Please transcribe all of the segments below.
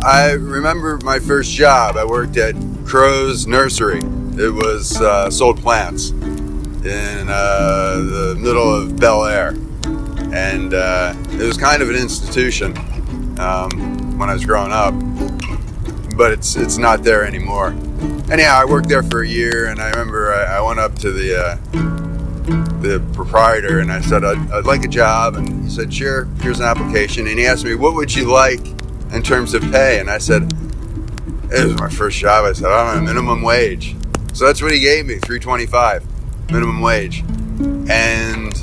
I remember my first job. I worked at Crow's Nursery. It was sold plants in the middle of Bel Air, and it was kind of an institution when I was growing up, but it's not there anymore. Anyhow, I worked there for a year, and I remember I went up to the proprietor and I said, I'd like a job, and he said, sure, here's an application. And he asked me, what would you like in terms of pay? And I said, it was my first job. I said, I don't know, minimum wage. So that's what he gave me, $3.25 minimum wage. And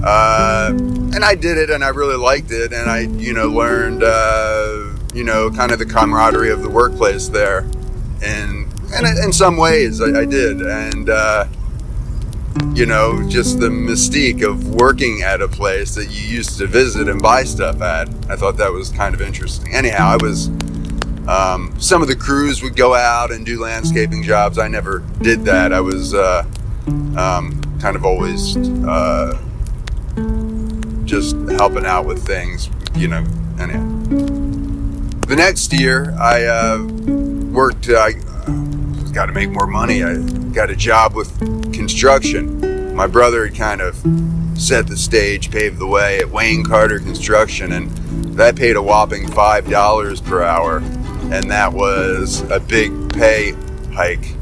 I did it, and I really liked it, and I learned kind of the camaraderie of the workplace there, and in some ways I did, and just the mystique of working at a place that you used to visit and buy stuff at. I thought that was kind of interesting. Anyhow, I was some of the crews would go out and do landscaping jobs. I never did that. I was kind of always just helping out with things, Anyhow, the next year I worked. I got to make more money. I got a job with construction. My brother had kind of set the stage, paved the way at Wayne Carter Construction, and that paid a whopping $5 per hour, and that was a big pay hike.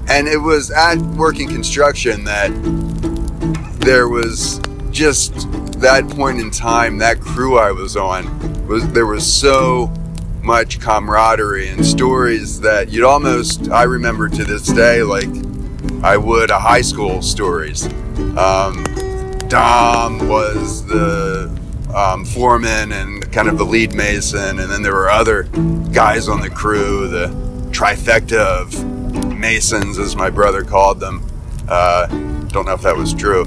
And it was at working construction that there was just that point in time, that crew I was on, there was so much camaraderie and stories that I remember to this day like I would high school stories. Dom was the foreman and kind of the lead mason, and then there were other guys on the crew, the trifecta of masons, as my brother called them. Don't know if that was true.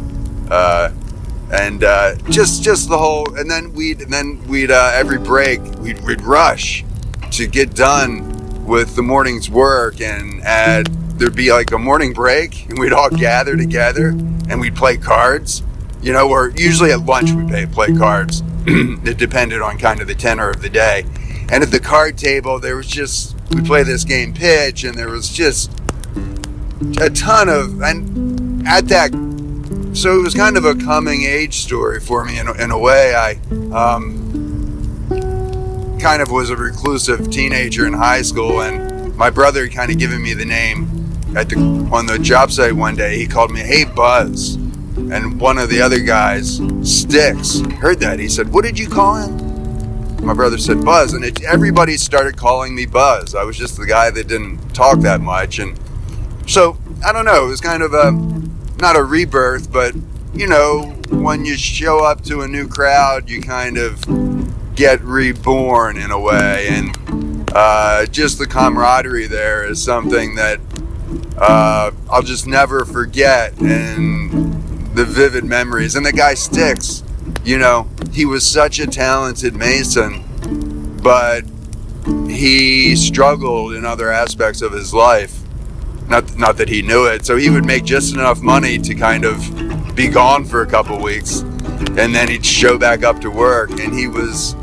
Just the whole, and then we'd every break we'd rush to get done with the morning's work, and there'd be like a morning break, and we'd all gather together and we'd play cards. Or usually at lunch we'd play cards. It depended on kind of the tenor of the day. And at the card table we'd play this game pitch, and there was just a ton of, and at that, so it was kind of a coming age story for me in a way. I kind of was a reclusive teenager in high school, and my brother had kind of given me the name on the job site one day. He called me, "Hey Buzz," and one of the other guys, Sticks, heard that. He said, "What did you call him?" My brother said, "Buzz," and everybody started calling me Buzz. I was just the guy that didn't talk that much, and so I don't know. It was kind of not a rebirth, but when you show up to a new crowd, you kind of get reborn in a way, and just the camaraderie there is something that I'll just never forget, and the vivid memories. And the guy Sticks, he was such a talented mason, but he struggled in other aspects of his life. Not that he knew it. So he would make just enough money to kind of be gone for a couple weeks, and then he'd show back up to work. And he was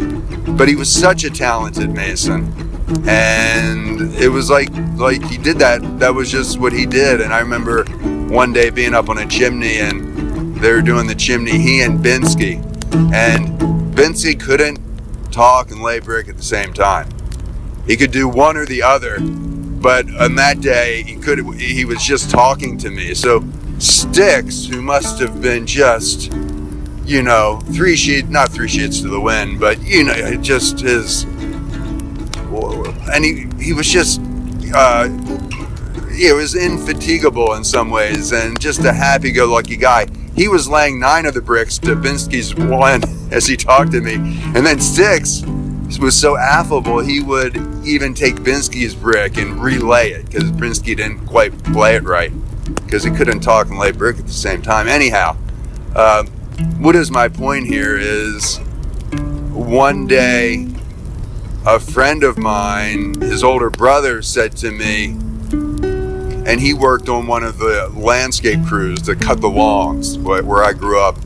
such a talented mason, and it was like he did that. That was just what he did. And I remember one day being up on a chimney, and they were doing the chimney, he and Binsky, and Binsky couldn't talk and lay brick at the same time. He could do one or the other. But on that day, he was just talking to me. So Sticks, who must have been just, not 3 sheets to the wind, but, just his, and he was just, it was infatigable in some ways, and just a happy-go-lucky guy. He was laying 9 of the bricks to Binsky's 1 as he talked to me. And then Sticks was so affable, he would even take Binsky's brick and relay it, because Binsky didn't quite lay it right, because he couldn't talk and lay brick at the same time. Anyhow, what is my point here is, one day a friend of mine, his older brother, said to me, and he worked on one of the landscape crews that cut the lawns where I grew up.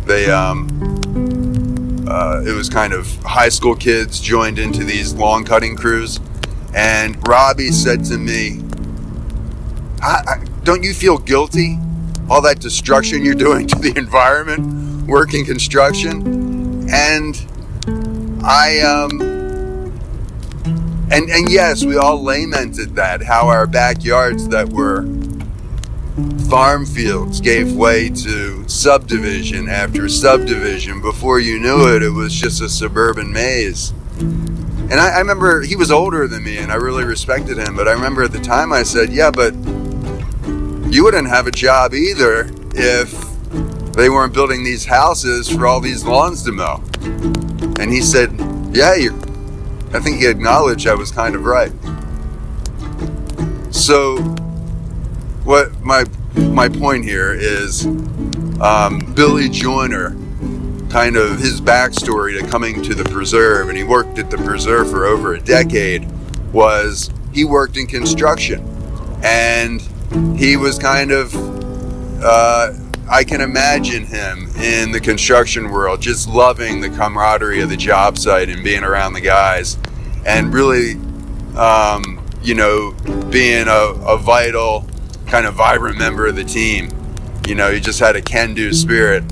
They it was kind of high school kids joined into these lawn cutting crews. And Robbie said to me, don't you feel guilty? All that destruction you're doing to the environment, working construction? And and yes, we all lamented that, how our backyards that were farm fields gave way to subdivision after subdivision. Before you knew it, it was just a suburban maze. And I remember he was older than me, and I really respected him. But I remember at the time I said, yeah, but you wouldn't have a job either if they weren't building these houses for all these lawns to mow. And he said, yeah, I think he acknowledged I was kind of right. So what my point here is, Billy Joyner, kind of his backstory to coming to the preserve, and he worked at the preserve for over a decade, was he worked in construction. And he was kind of, I can imagine him in the construction world, just loving the camaraderie of the job site and being around the guys, and really, you know, being a vital, kind of vibrant member of the team. You know, he just had a can-do spirit.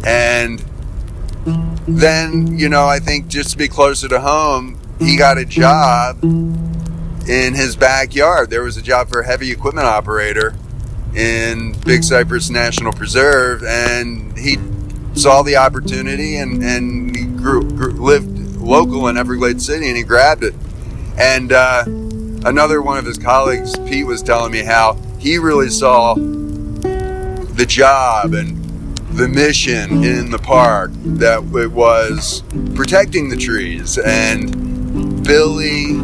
And then, you know, I think just to be closer to home, he got a job in his backyard. There was a job for a heavy equipment operator in Big Cypress National Preserve, and he saw the opportunity, and he lived local in Everglades City, and he grabbed it. And another one of his colleagues, Pete, was telling me how he really saw the job and the mission in the park, that it was protecting the trees. And Billy,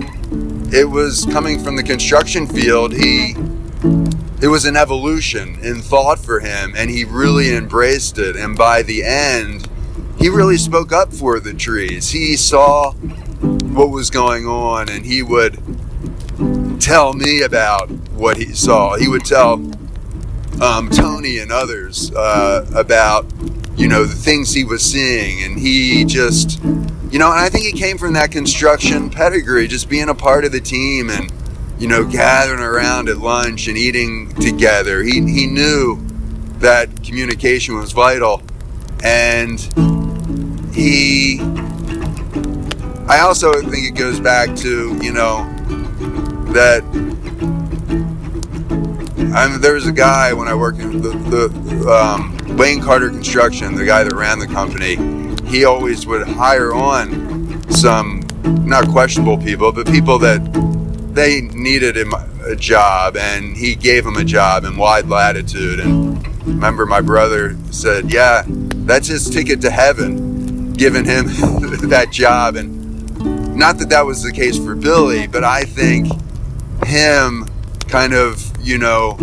it was coming from the construction field, it was an evolution in thought for him, and he really embraced it. And by the end, he really spoke up for the trees. He saw what was going on, and he would tell me about what he saw. He would tell Tony and others about, you know, the things he was seeing. And he just, you know, and I think he came from that construction pedigree, just being a part of the team and, you know, gathering around at lunch and eating together. He knew that communication was vital. And I also think it goes back to, you know, that there was a guy when I worked in the Wayne Carter Construction, the guy that ran the company. He always would hire on some not questionable people, but people that they needed him a job, and he gave him a job in wide latitude. And remember, my brother said, yeah, that's his ticket to heaven, giving him that job. And not that that was the case for Billy, but I think him kind of, you know,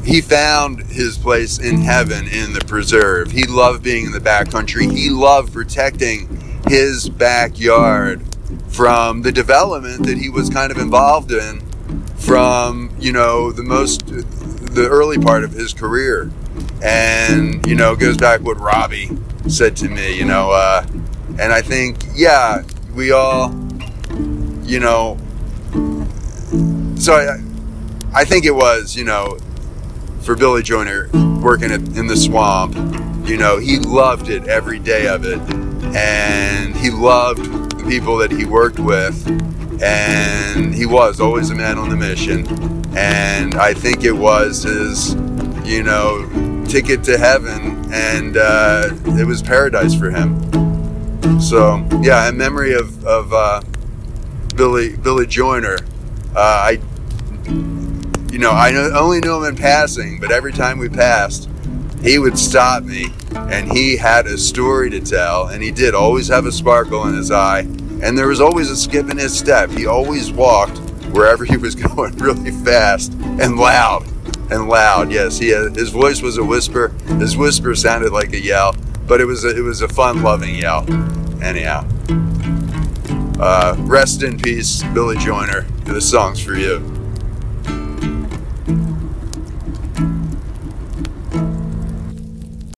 he found his place in heaven in the preserve. He loved being in the backcountry. He loved protecting his backyard from the development that he was kind of involved in from, you know, the early part of his career. And, you know, it goes back what Robbie said to me, you know, and I think, yeah, we all, you know, so I think it was, you know, for Billy Joyner working in the swamp, you know, he loved it every day of it, and he loved the people that he worked with, and he was always a man on the mission. And I think it was his, you know, ticket to heaven, and it was paradise for him. So yeah, in memory of Billy Joyner, I only knew him in passing, but every time we passed, he would stop me, and he had a story to tell, and he did always have a sparkle in his eye, and there was always a skip in his step. He always walked wherever he was going really fast and loud. Yes, his voice was a whisper. His whisper sounded like a yell, but it was a fun, loving yell. Anyhow, rest in peace, Billy Joyner. This song's for you.